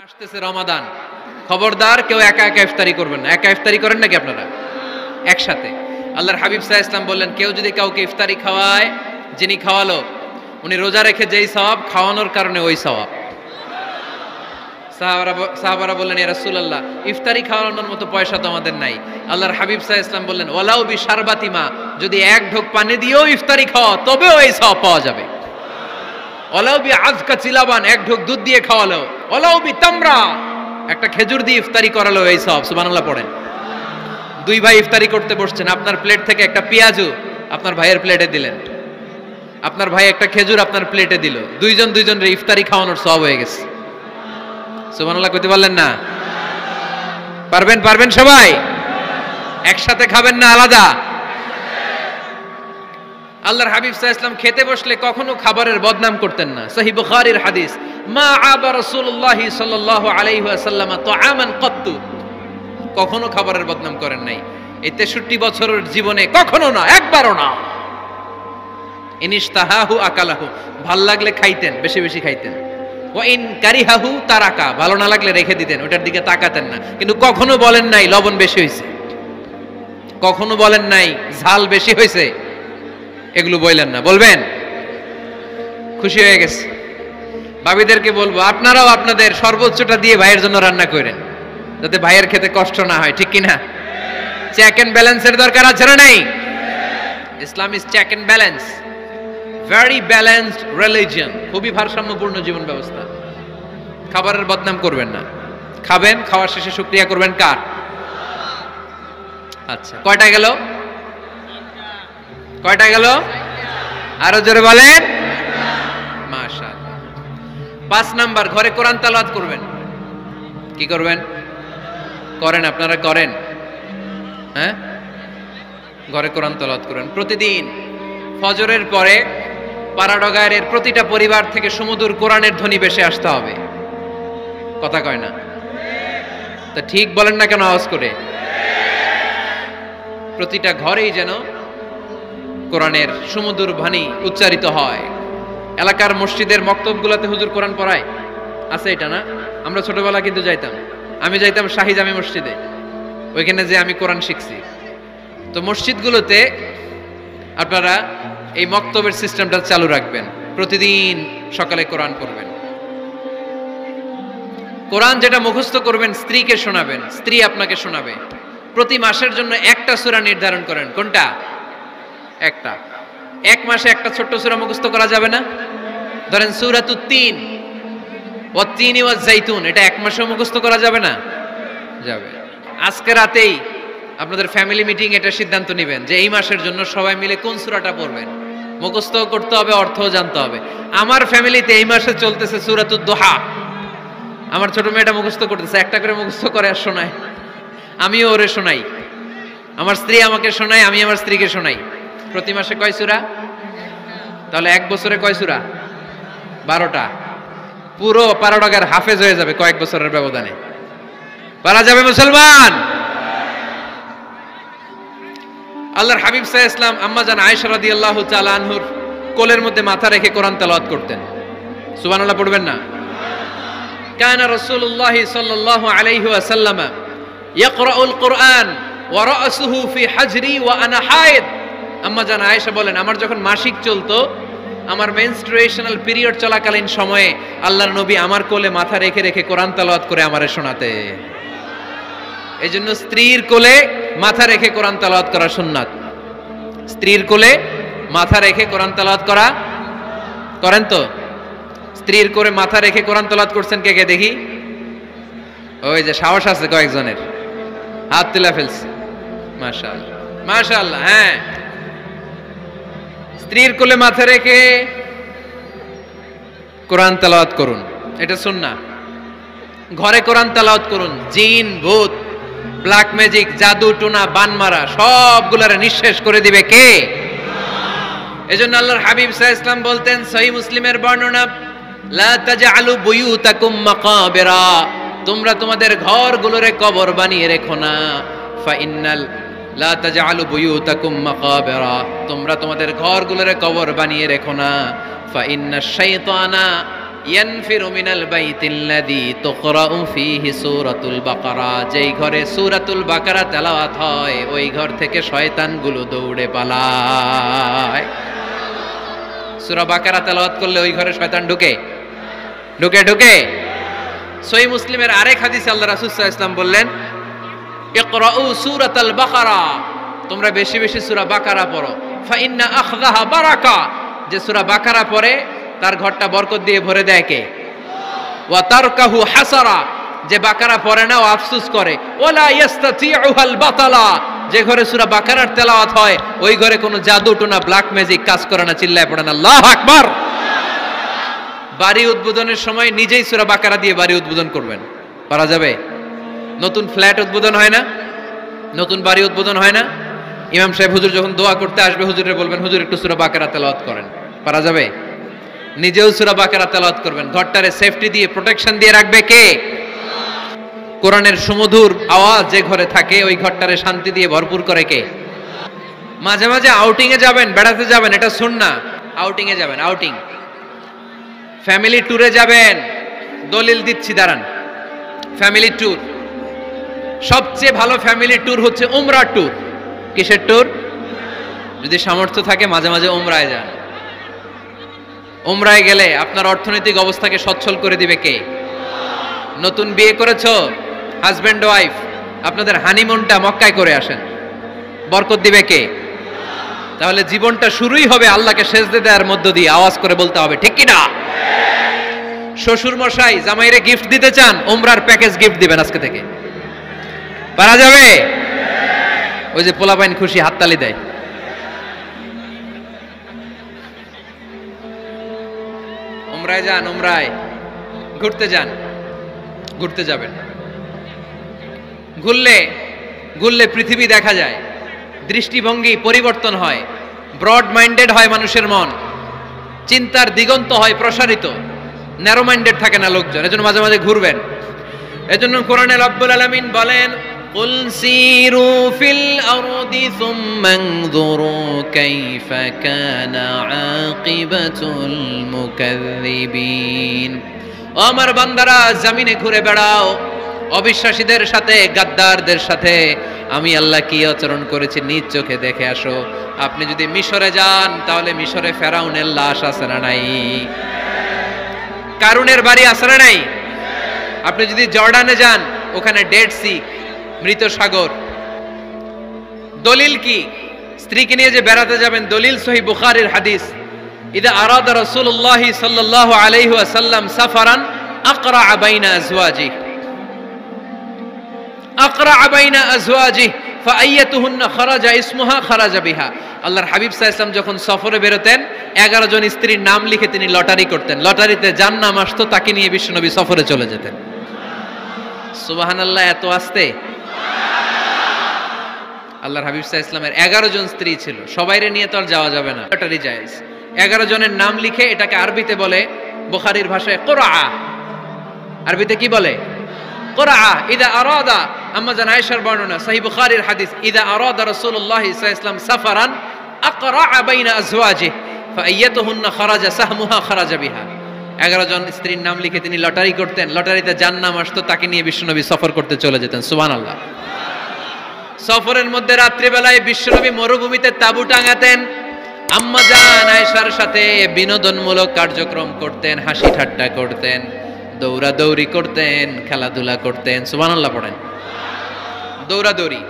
আসতেছে রমাদান, খবরদার কেউ একা একা ইফতারি করবেন না। একা ইফতারি করেন নাকি আপনারা? একসাথে। আল্লাহর হাবিব সাল্লাল্লাহু আলাইহি ওয়াসাল্লাম বললেন, কেউ যদি কাউকে ইফতারি খাওয়ায়, যিনি খাওয়ালো উনি রোজা রেখে যেই সওয়াব, খাওয়ানোর কারণে ওই সওয়াব। সাহাবারা বললেন, ইয়া রাসূলুল্লাহ, ইফতারি খাওয়ানোর মতো পয়সা তো আমাদের নাই। আল্লাহর হাবিব সাল্লাল্লাহু আলাইহি ওয়াসাল্লাম বললেন, ওয়ালাউ বি শারবাতিমা, যদি এক ঢোক পানি দিয়েও ইফতারি খাওয়া তবেও এই সওয়াব পাওয়া যাবে। ওয়ালাউ বি আযকা চিলাবান, এক ঢোক দুধ দিয়ে খাওয়ালো। ওয়ালাউ বি তামরা, একটা খেজুর দিয়ে ইফতারি করালো এই সওয়াব। সুবহানাল্লাহ পড়েন। দুই ভাই ইফতারি করতে বসছেন, আপনার প্লেট থেকে একটা পেঁয়াজু আপনার ভাইয়ের প্লেটে দিলেন, আপনার ভাই একটা খেজুর আপনার প্লেটে দিল, দুইজনের ইফতারি খাওয়ানোর সওয়াব হয়ে গেছে। সুবহানাল্লাহ কইতে পারলেন না? পারবেন সবাই? একসাথে খাবেন না আলাদা? আল্লাহর হাবিব সাল্লাল্লাহু আলাইহি ওয়াসাল্লাম খেতে বসলে কখনো খাবারের বদনাম করতেন না। সহিহ বুখারীর হাদিস, মা আবা রাসূলুল্লাহ সাল্লাল্লাহু আলাইহি ওয়াসাল্লাম তাআমান কাত্তু, কখনো খাবারের বদনাম করেন নাই। এই 63 বছরের জীবনে কখনো না, একবারও না। ইনিশতাহাহু আকালাহু, ভাল লাগলে খাইতেন, বেশি বেশি খাইতেন। ওয়া ইন কারিহাহু তারাকা, ভালো না লাগলে রেখে দিতেন, ওটার দিকে তাকাতেন না। কিন্তু কখনো বলেন নাই লবণ বেশি হয়েছে, কখনো বলেন নাই ঝাল বেশি হয়েছে, এগুলো বললেন না। বলবেন? খুশি হয়ে গেছে। ভাবিদেরকে বলবো, আপনারাও আপনাদের সর্বোচ্চটা দিয়ে ভাইয়ের জন্য রান্না করেন, যাতে ভাইয়ের খেতে কষ্ট না হয়, ঠিক কিনা? চেক এন্ড ব্যালেন্সের দরকার আছে না নাই? Islam is check and balance, very balanced religion, খুবই ভারসাম্যপূর্ণ জীবন ব্যবস্থা। খাবারের বদনাম করবেন না, খাবেন, খাওয়ার শেষে শুকরিয়া করবেন কার? আচ্ছা, কয়টা গেল? কয়টা গেল? আরো জোরে বলেন। মাশাআল্লাহ। 5 নাম্বার, ঘরে কোরআন তেলাওয়াত করবেন। কি করবেন? করেন, আপনারা করেন? হ্যাঁ, ঘরে কোরআন তেলাওয়াত করেন প্রতিদিন। ফজরের পরে পাড়াডগায়ের প্রতিটা পরিবার থেকে সুমধুর কোরআনের ধ্বনি ভেসে আসতে হবে। কথা কয় না? তা ঠিক বলেন না কেন আওয়াজ করে? প্রতিটা ঘরেই যেন কোরআনের সুমধুর বাণী উচ্চারিত হয়। এলাকার মসজিদের মক্তবগুলোতে হুজুর কোরআন পড়ায়, আছে এটা না? আমরা ছোটবেলা কিন্তু যাইতাম, আমি যাইতাম শাহী জামি মসজিদে, ওইখানে যে আমি কোরআন শিখছি। তো মসজিদগুলোতে আপনারা এই মক্তবের সিস্টেমটা চালু রাখবেন, প্রতিদিন সকালে কোরআন পড়বেন। কোরআন যেটা মুখস্থ করবেন স্ত্রীকে শোনাবেন, স্ত্রী আপনাকে শোনাবে। প্রতি মাসের জন্য একটা সূরা নির্ধারণ করেন। কোনটা? একটা। এক মাসে একটা ছোট্ট সূরা মুখস্থ করা যাবে না? ধরেন সূরাতুত তিন, ওয়াত-তিনি ওয়াজ-জাইতুন, এটা এক মাসেও মুখস্থ করা যাবে না? যাবে। আজকে রাতেই আপনাদের ফ্যামিলি মিটিং এটা সিদ্ধান্ত নেবেন যে এই মাসের জন্য সবাই মিলে কোন সূরাটা পড়বেন। মুখস্থ করতে হবে, অর্থও জানতে হবে। আমার ফ্যামিলিতে এই মাসে চলতেছে সূরাতুদ দুহা। আমার ছোট মেয়েটা মুখস্থ করতেছে, একটা করে মুখস্থ করে আর শোনায়, আমিও ওরে শোনাই। আমার স্ত্রী আমাকে শোনায়, আমি আমার স্ত্রীকে শোনাই। প্রতি মাসে কয় সূরা? তাহলে এক বছরে কয় সূরা? 12টা। পুরো পারাডগার হাফেজ হয়ে যাবে কয়েক বছরের ব্যবধানে। পারা যাবে মুসলমান? আল্লাহর হাবিব সাল্লাল্লাহু আলাইহি ওয়াসাল্লাম আম্মা জান আয়েশা রাদিয়াল্লাহু তাআলা আনহুর কোলের মধ্যে মাথা রেখে কোরআন তেলাওয়াত করতেন। সুবহানাল্লাহ পড়বেন না? কানা রাসূলুল্লাহ সাল্লাল্লাহু আলাইহি ওয়াসাল্লাম ইয়াকরাউল কুরআন ওয়া রাসুহু ফি হাজরি ওয়া আনা হায়েদ। আম্মা জান আয়েশা বলেন, আমার যখন মাসিক চলতো, আমার মেনস্ট্রুয়েশনাল পিরিয়ড চলাকালীন সময়ে আল্লাহর নবী আমার কোলে মাথা রেখে রেখে কোরআন তেলাওয়াত করে আমারে শোনাতে। এইজন্য স্ত্রীর কোলে মাথা রেখে কোরআন তেলাওয়াত করা সুন্নাত। স্ত্রীর কোলে মাথা রেখে কোরআন তেলাওয়াত করা করেন তো? স্ত্রীর কোলে মাথা রেখে কোরআন তেলাওয়াত করছেন কে কে দেখি? ওই যে সাহস আছে কয়েকজনের, হাত তুলে ফেলছে। মাশাআল্লাহ, মাশাআল্লাহ। হ্যাঁ, স্ত্রীর কোলে মাথা রেখে কোরআন তেলাওয়াত করুন, এটা সুন্নাহ। ঘরে কোরআন তেলাওয়াত করুন। জিন, ভূত, ব্ল্যাক ম্যাজিক, জাদু টোনা, বানমারা সবগুলারে নিঃশেষ করে দিবে কে? এজন্য আল্লাহর হাবিব সাল্লাল্লাহু আলাইহি ওয়াসাল্লাম বলতেন, সহিহ মুসলিমের বর্ণনা, লা তাজআলু বুয়ুতাকুম মাকাবিরা, তোমরা তোমাদের ঘরগুলোরে কবর বানিয়ে রেখো না। ফা ইন্নাল লা তাজআলু বুয়ুতাকুম মাকাবিরা, তোমরা তোমাদের ঘরগুলোরে কবর বানিয়ে রেখো না। ফা ইন্নাশ শাইতানা ইয়ানফিরু মিনাল বাইতিল্লাযী তুকরাউ ফীহি সূরাতুল বাকারা, যেই ঘরে সূরাতুল বাকারা তেলাওয়াত হয় ওই ঘর থেকে শয়তানগুলো দৌড়ে পালায়। সূরা বাকারা তেলাওয়াত করলে ওই ঘরে শয়তান ঢুকে ঢুকে ঢুকে। সহিহ মুসলিমের আরেক হাদিসে আল্লাহ রাসূল সাল্লাল্লাহু আলাইহি ওয়াসাল্লাম বললেন, ইকরাউ সূরাতাল বাকারা, তোমরা বেশি বেশি সূরা বাকারা পড়ো। ফা ইন্না আখযাহা বারাকা, যে সূরা বাকারা পড়ে তার ঘরটা বরকত দিয়ে ভরে দেয় কে? ওয়া তারকাহু হাসারা, যে বাকারা পড়ে না ও আফসোস করে। ওয়ালা ইস্তাতিউহাল বাতালা, যে ঘরে সূরা বাকারার তেলাওয়াত হয় ওই ঘরে কোনো জাদু টোনা ব্ল্যাক ম্যাজিক কাজ করে না। চিল্লায় পড়েন আল্লাহু আকবার। বাড়ি উদ্বোধনের সময় নিজেই সূরা বাকারা দিয়ে বাড়ি উদ্বোধন করবেন, পারা যাবে? নতুন ফ্ল্যাট উদ্বোধন হয় না, নতুন বাড়ি উদ্বোধন হয় না, ইমাম সাহেব হুজুর যখন দোয়া করতে আসবে হুজুরে বলবেন, হুজুর একটু সূরা বাকারা তেলাওয়াত করেন, পারা যাবে? নিজেও সূরা বাকারা তেলাওয়াত করবেন। ঘরটারে সেফটি দিয়ে প্রোটেকশন দিয়ে রাখবে কে? কোরআনের সুমধুর আওয়াজ যে ঘরে থাকে ওই ঘরটারে শান্তি দিয়ে ভরপুর করে কে? মাঝে মাঝে আউটিং এ যাবেন, বেড়াতে যাবেন, এটা সুন্নাহ। আউটিং এ যাবেন, আউটিং, ফ্যামিলি ট্যুরে যাবেন। দলিল দিচ্ছি, দাঁড়ান। ফ্যামিলি ট্যুর, সবচেয়ে ভালো ফ্যামিলি ট্যুর হচ্ছে উমরা ট্যুর। কিসের ট্যুর? যদি সামর্থ্য থাকে মাঝে মাঝে উমরায় যান। উমরায় গেলে আপনার অর্থনৈতিক অবস্থাকে সচ্ছল করে দিবে কে? নতুন বিয়ে করেছো, হাজব্যান্ড ওয়াইফ, আপনাদের হানিমুনটা মক্কায় করে আসেন, বরকত দিবে কে? তাহলে জীবনটা শুরুই হবে আল্লাহকে সেজদা দেওয়ার মধ্য দিয়ে। আওয়াজ করে বলতে হবে, ঠিক কি না? শ্বশুর মশাই জামাইরে গিফট দিতে চান, উমরার প্যাকেজ গিফট দিবেন আজকে থেকে, পারা যাবে? ওই যে পোলাপাইন খুশি হাততালি দেয়। উমরায় যান, উমরায় ঘুরতে যান, ঘুরতে যাবেন। ঘুরলে ঘুরলে পৃথিবী দেখা যায়, দৃষ্টিভঙ্গি পরিবর্তন হয়, ব্রড মাইন্ডেড হয় মানুষের মন, চিন্তার দিগন্ত হয় প্রসারিত, ন্যারো মাইন্ডেড থাকে না লোকজন। এজন্য মাঝে মাঝে ঘুরবেন। এজন্য কোরআনে রব্বুল আলামিন বলেন, কুল সিরু ফিল আরদি সুম্মা আনযুরু কাইফা কানা আকিবাতুল মুকাযযিবিন। ও আমার বান্দারা, জমিনে ঘুরে বেড়াও, অবিশ্বাসীদের সাথে, গাদ্দারদের সাথে আমি আল্লাহ কি আচরণ করেছি নিজ চোখে দেখে আসো। আপনি যদি মিশরে যান তাহলে মিশরে ফেরাউনের লাশ আছে না নাই? কারুনের বাড়ি আছে না নাই? আপনি যদি জর্ডানে যান ওখানে ডেড সি, মৃত সাগর। দলিল কি? স্ত্রীকে নিয়ে যে বেড়াতে যাবেন, দলিল সহিহ বুখারীর হাদিস, ইদা আরাদা রাসূলুল্লাহ সাল্লাল্লাহু আলাইহি ওয়াসাল্লাম সাফারান আকরা বাইনা আজওয়াজিহি, আকরা বাইনা আজওয়াজিহি ফাআইয়াতুহুন্না খারাজা ইসমুহা খারাজা বিহা। আল্লাহর হাবিব সাল্লাল্লাহু আলাইহি ওয়াসাল্লাম যখন সফরে বেরোতেন 11 জন স্ত্রীর নাম লিখে তিনি লটারি করতেন। লটারিতে যার নাম আসতো তাকে নিয়ে বিশ্বনবী সফরে চলে যেতেন। সুবহানাল্লাহ, এত আস্তে। আল্লাহর হাবিব সাল্লাল্লাহু আলাইহি ওয়াসাল্লামের 11 জন স্ত্রী ছিল, সবাইরে নিয়ে তো আর যাওয়া যাবে না, লটারি জায়েজ। 11 জনের নাম লিখে, এটাকে আরবিতে বলে, বুখারীর ভাষায় কুরআ, আরবিতে কি বলে? কুরআ। ইদা আরাদা, আম্মা জান আয়েশার বর্ণনা, সহিহ বুখারীর হাদিস, ইদা আরাদা রাসূলুল্লাহ সাল্লাল্লাহু আলাইহি ওয়াসাল্লাম সাফারান আকরা বাইনা আজওয়াজিহি ফাআইয়াতুহুন্না খারাজা সাহমুহা খারাজা বিহা। 11 জন স্ত্রীর নাম লিখে তিনি লটারি করতেন, লটারিতে যার নাম আসতো তাকে নিয়ে বিশ্বনবী সফর করতে চলে যেতেন। সুবহানাল্লাহ। সফরের মধ্যে রাত্রিবেলায় বিশ্বনবী মরুভূমিতে তাঁবু টাঙাতেন, আম্মা জান আয়েশার সাথে বিনোদনমূলক কার্যক্রম করতেন, হাসি ঠাট্টা করতেন, দৌড়াদৌড়ি করতেন, খেলাধুলা করতেন। সুবহানাল্লাহ পড়েন। দৌড়াদৌড়ি।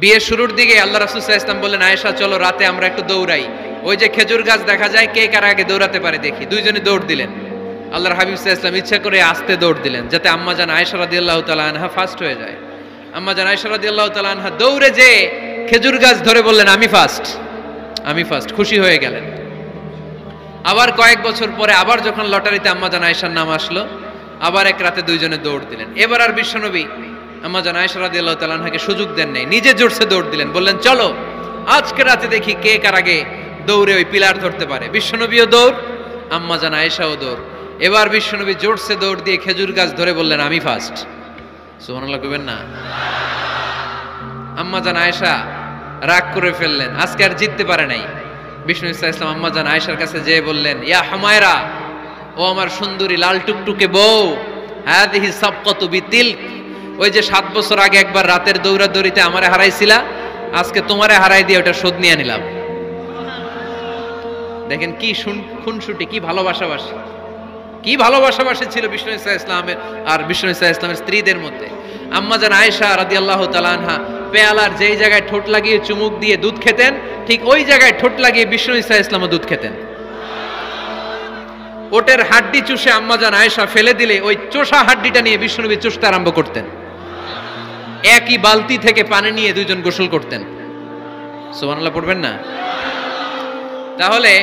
বিয়ের শুরুর দিকে আল্লাহ রাসূল সাল্লাল্লাহু আলাইহি ওয়াসাল্লাম বললেন, আয়েশা চলো রাতে আমরা একটু দৌড়াই, ওই যে খেজুর গাছ দেখা যায়, কে কার আগে দৌড়াতে পারে দেখি। দুইজনে দৌড় দিলেন। আল্লাহর হাবিব সাল্লাল্লাহু আলাইহি ওয়াসাল্লাম ইচ্ছা করে আস্তে দৌড় দিলেন যাতে আম্মা জান আয়েশা রাদিয়াল্লাহু তাআলা আনহা ফার্স্ট হয়ে যায়। আম্মা জান আয়েশা রাদিয়াল্লাহু তাআলা আনহা দৌড়ে যে খেজুর গাছ ধরে বললেন, আমি ফার্স্ট, আমি ফার্স্ট, খুশি হয়ে গেলেন। আবার কয়েক বছর পরে আবার যখন লটারিতে আম্মা জান আয়েশার নাম আসলো, আবার এক রাতে দুইজনে দৌড় দিলেন। এবার আর বিশ্বনবী আম্মা জান আয়েশা রাদিয়াল্লাহু তাআলা আনহাকে সুযোগ দেন নাই, নিজে জোরসে দৌড় দিলেন, বললেন চলো আজকে রাতে দেখি কে কার আগে দৌড়ে ওই পিলার ধরতে পারে। বিশ্বনবীও দৌড়, আম্মা জান আয়েশাও দৌড়। এবার বিশ্বনবী জোরসে দৌড় দিয়ে খেজুর গাছ ধরে বললেন, আমি ফার্স্ট। সুবহানাল্লাহ কইবেন না? আম্মা জান আয়েশা রাগ করে ফেললেন, আজকে আর জিততে পারে নাই। বিষ্ণু ইসা ইসলাম আম্মা জান আয়েশার কাছে যেয়ে বললেন, ইয়া হুমায়রা, ও আমার সুন্দরী লাল টুকটুকে বউ, হাদিহি সাবকাতু বিতিলক, ওই যে 7 বছর আগে একবার রাতের দৌড়াদৌড়িতে আমারে হারাইছিলা, আজকে তোমারে হারাই দিয়ে ওটা শোধ নিয়ে নিলাম। দেখেন কি খুনসুটি, কি ভালোবাসাবাসী, কি ভালোবাসাবাসী ছিল বিষ্ণু ইসা ইসলামের আর বিষ্ণু ইসা ইসলামের স্ত্রীদের মধ্যে। আম্মা জান আয়েশা রাদিয়াল্লাহু তাআলা আনহা পেয়ালার যেই জায়গায় ঠোঁট লাগিয়ে চুমুক দিয়ে দুধ খেতেন, ঠিক ওই জায়গায় ঠোঁট লাগিয়ে বিষ্ণু ইসা ইসলামও দুধ খেতেন। ওটের হাড্ডি চুষে আম্মা জান আয়েশা ফেলে দিলে ওই চোষা হাড্ডিটা নিয়ে বিষ্ণুনবী চুষতে আরম্ভ করতেন। একই বালতি থেকে পানি নিয়ে দুইজন গোসল করতেন। সুবহানাল্লাহ পড়বেন না? তাহলে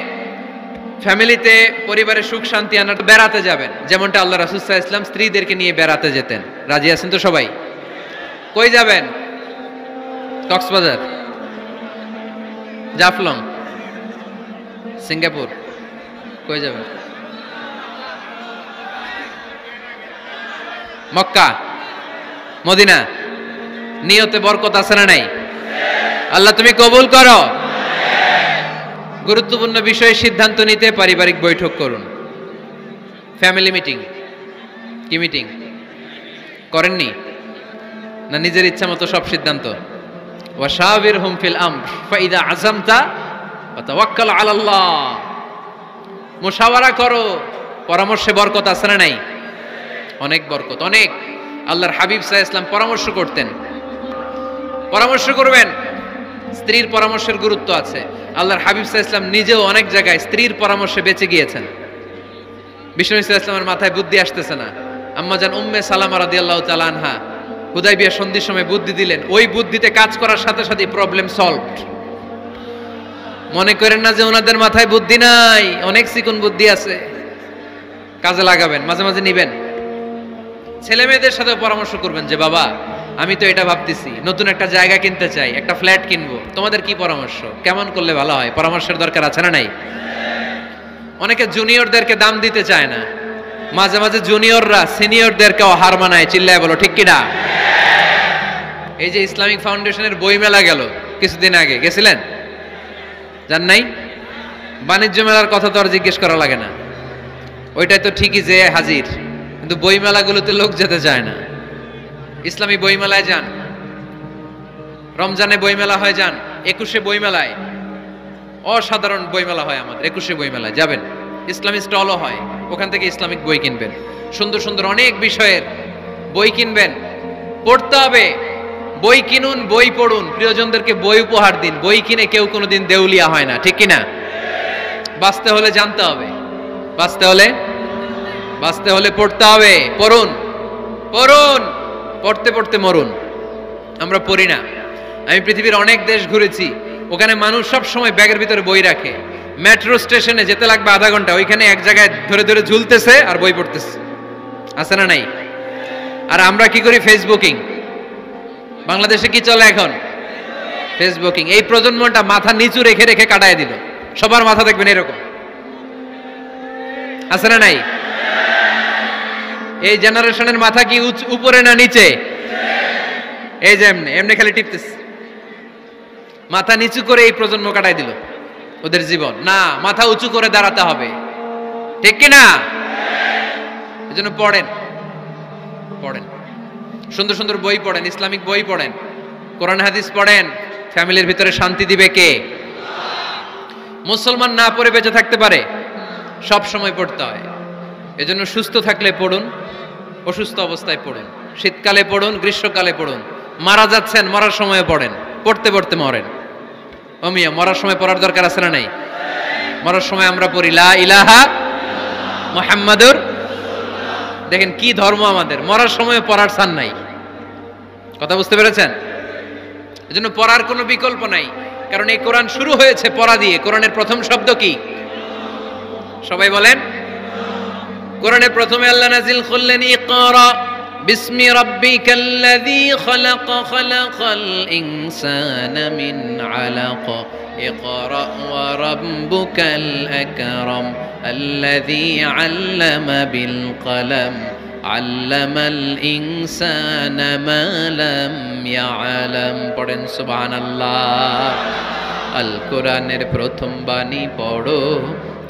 ফ্যামিলিতে পরিবারে সুখ শান্তি আনার বেড়াতে যাবেন, যেমনটা আল্লাহ রাসূল সাল্লাল্লাহু আলাইহি ওয়াসাল্লাম স্ত্রীদেরকে নিয়ে বেড়াতে যেতেন। রাজি আছেন তো সবাই? কই যাবেন? কক্সবাজার, জাফলং, সিঙ্গাপুর, কই যাবেন? মক্কা, মদিনা। নিয়তে বরকত আছে না নাই? আল্লাহ তুমি কবুল করো। গুরুত্বপূর্ণ বিষয়ে সিদ্ধান্ত নিতে পারিবারিক বৈঠক করুন। Family meeting. কি মিটিং করেননি? না নিজের ইচ্ছা মতো সব সিদ্ধান্ত? ওয়াশাবিরহুম ফিল আমর ফাইদা আযামতা ফাতাওয়াক্কাল আলাল্লাহ। মুশাওয়ারা করো, পরামর্শে বরকত আছে না নাই? অনেক বরকত, অনেক। আল্লাহর হাবিব সাল্লাল্লাহু আলাইহি ওয়াসাল্লাম পরামর্শ করতেন। পরামর্শ করবেন, স্ত্রীর পরামর্শের গুরুত্ব আছে। আল্লাহর হাবিব সাল্লাল্লাহু আলাইহি ওয়াসাল্লাম নিজেও অনেক জায়গায় স্ত্রীর পরামর্শে বেঁচে গিয়েছেন। বিষ্ণু সাল্লাল্লাহু আলাইহি ওয়াসাল্লামের মাথায় বুদ্ধি আসতেছে না, আম্মা জান উম্মে সালামা রাদিয়াল্লাহু তাআলা আনহা হুদাইবিয়া সন্ধির সময় বুদ্ধি দিলেন। ওই বুদ্ধিতে কাজ করার সাথে সাথে প্রবলেম সলভড। মনে করেন না যে ওনাদের মাথায় বুদ্ধি নাই, অনেক চিকন বুদ্ধি আছে, কাজে লাগাবেন, মাঝে মাঝে নিবেন। ছেলে মেয়েদের সাথে পরামর্শ করবেন যে বাবা আমি তো এটা ভাবতেছি, নতুন একটা জায়গা কিনতে চাই, একটা ফ্ল্যাট কিনবো, তোমাদের কি পরামর্শ, কেমন করলে ভালো হয়? পরামর্শের দরকার আছে না নাই? অনেকে জুনিয়রদেরকে দাম দিতে চায় না, মাঝে মাঝে জুনিয়ররা সিনিয়রদেরকেও হার মানায়। চিল্লায় বলো ঠিক কিনা? এই যে ইসলামিক ফাউন্ডেশনের বই মেলা গেল কিছুদিন আগে, গেছিলেন? জান নাই? বাণিজ্য মেলার কথা তো আর জিজ্ঞেস করা লাগে না, ওইটাই তো ঠিকই যে হাজির, কিন্তু বই মেলাগুলোতে লোক যেতে চায় না। ইসলামী বই মেলায় যান, রমজানে বই মেলা হয় যান, 21শে বই মেলায়, অসাধারণ বই মেলা হয় আমাদের 21শে বই মেলায় যাবেন। ইসলামী স্টলও হয়, ওখান থেকে ইসলামিক বই কিনবেন, সুন্দর সুন্দর অনেক বিষয়ের বই কিনবেন। পড়তে হবে, বই কিনুন, বই পড়ুন, প্রিয়জনদেরকে বই উপহার দিন। বই কিনে কেউ কোনোদিন দেউলিয়া হয় না, ঠিক কিনা? বাঁচতে হলে জানতে হবে, বাঁচতে হলে পড়তে হবে। পড়ুন পড়ুন, পড়তে পড়তে মরুন। আমরা পড়ি না। আমি পৃথিবীর অনেক দেশ ঘুরেছি, ওখানে মানুষ সব সময় ব্যাগের ভিতরে বই রাখে। মেট্রো স্টেশনে যেতে লাগবে আধা ঘন্টা, ওইখানে এক জায়গায় ধরে ধরে ঝুলতেছে আর বই পড়তেছে। আছে না নাই? আর আমরা কি করি? ফেসবুকিং। বাংলাদেশে কি চলে এখন? ফেসবুকিং। এই প্রজন্মটা মাথা নিচু রেখে রেখে কাটায় দিল। সবার মাথা দেখবেন এরকম। আছে না নাই? এই জেনারেশনের মাথা কি উপরে না নিচে? এই যে এমনি এমনি খালি টিপতেছে, মাথা নিচু করে এই প্রজন্ম কাটাই দিল ওদের জীবন। না, মাথা উঁচু করে দাঁড়াতে হবে, ঠিক কি না? এজন্য পড়েন, সুন্দর সুন্দর বই পড়েন, ইসলামিক বই পড়েন, কোরআন হাদিস পড়েন। ফ্যামিলির ভিতরে শান্তি দিবে কে? মুসলমান না পড়ে বেঁচে থাকতে পারে? সব সময় পড়তে হয়। এজন্য সুস্থ থাকলে পড়ুন, অসুস্থ অবস্থায় পড়ুন, শীতকালে পড়ুন, গ্রীষ্মকালে পড়ুন, মারা যাচ্ছেন মরার সময় পড়েন, পড়তে পড়তে মরেন। ও মিয়া, মরার সময় পড়ার দরকার আছে না নাই? মরার সময় আমরা পড়ি লা ইলাহা মুহাম্মাদুর। দেখেন কি ধর্ম আমাদের, মরার সময় পড়ার ছান নাই। কথা বুঝতে পেরেছেন? এজন্য পড়ার কোনো বিকল্প নাই, কারণ এই কোরআন শুরু হয়েছে পড়া দিয়ে। কোরআনের প্রথম শব্দ কি? সবাই বলেন। কোরআনের প্রথমে আল্লাহ নাজিল করলেন ইকরা বিসমি রাব্বিকাল্লাযী খালাক খালাকাল ইনসানা মিন আলাক ইকরা ওয়া রাব্বুকাল আকরাম আল্লাযী আল্লামা বিল কলম আল্লামাল ইনসানা মা লাম ইয়ালাম। পড়েন সুবহানাল্লাহ। আল কোরআনের প্রথম বাণী পড়ো,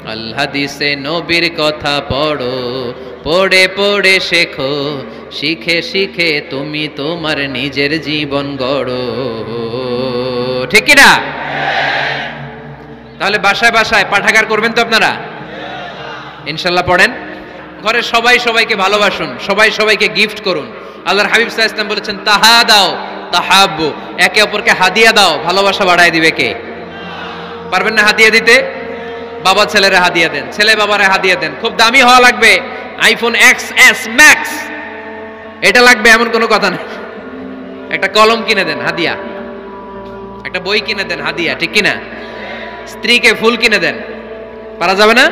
আল হাদিসে নবীর কথা পড়ো, পড়ে পড়ে শেখো, শিখে শিখে তুমি তোমার নিজের জীবন গড়ো। ঠিক কি না? তাহলে বাসায় বাসায় পাঠাগার করবেন তো আপনারা? ইনশাল্লাহ পড়েন। ঘরে সবাই সবাইকে ভালোবাসুন, সবাই সবাইকে গিফট করুন। আল্লাহর হাবিব সাল্লাল্লাহু আলাইহি ওয়াসাল্লাম বলেছেন তাহা দাও তাহাব্বু, একে অপরকে হাদিয়া দাও, ভালোবাসা বাড়ায় দিবে কে? পারবেন না হাদিয়া দিতে? বাবা ছেলেরা হাদিয়া দেন, ছেলে বাবারে হাদিয়া দেন। খুব দামি হওয়া লাগবে, আইফোন XS Max এটা লাগবে এমন কোনো কথা নেই। একটা কলম কিনে দেন হাদিয়া, একটা বই কিনে দেন হাদিয়া, ঠিক কিনা? স্ত্রীকে ফুল কিনে দেন, পারা যাবে না?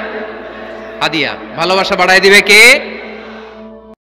হাদিয়া। ভালোবাসা বাড়ায় দিবে কে?